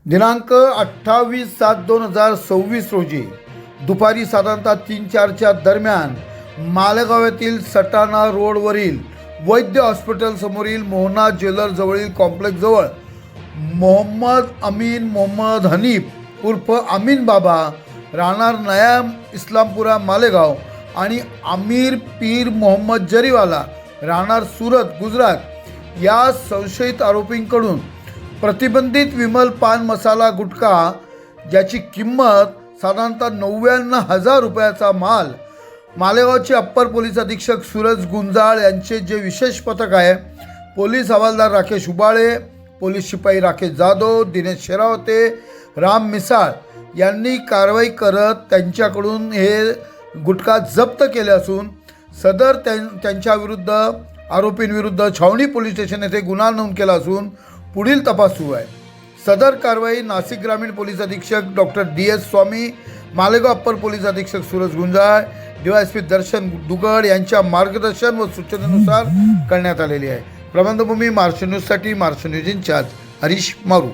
दिनांक 28/7/2026 रोजी दुपारी साधारणतः 3-4च्या दरम्यान मालेगाव येथील सटाणा रोडवरील वैद्य हॉस्पिटल समोरील मोहना ज्वेलर जवळील कॉम्प्लेक्सजवळ मोहम्मद अमीन मोहम्मद हनीफ उर्फ अमीन बाबा राहणार नया इस्लामपुरा मालेगाव आणि आमिर पीर मोहम्मद जरीवाला राहणार सुरत गुजरात या संशयित आरोपींकडून प्रतिबंधित विमल पान मसाला गुटखा ज्याची किंमत साधारणतः 99,000 रुपयाचा माल मालेगावचे अप्पर पोलीस अधीक्षक सूरज गुंजाळ यांचे जे विशेष पथक आहे, पोलीस हवालदार राकेश उबाळे, पोलीस शिपाई राकेश जाधव, दिनेश शेरावते, राम मिसाळ यांनी कारवाई करत त्यांच्याकडून हे गुटखा जप्त केले असून सदर त्यांच्याविरुद्ध आरोपींविरुद्ध छावणी पोलीस स्टेशन येथे गुन्हा नोंद केला असून पुढील तपास सुरू आहे। सदर कारवाई नाशिक ग्रामीण पोलीस अधीक्षक डॉक्टर DS स्वामी, मालेगाव अप्पर पोलीस अधीक्षक सूरज गुंजाळ, DYSP दर्शन दुगड यांच्या मार्गदर्शन व सूचनेनुसार करण्यात आलेली आहे। प्रबंधभूमी महाराष्ट्र न्यूजसाठी महाराष्ट्र न्यूज इंचार्ज हरीश मारू।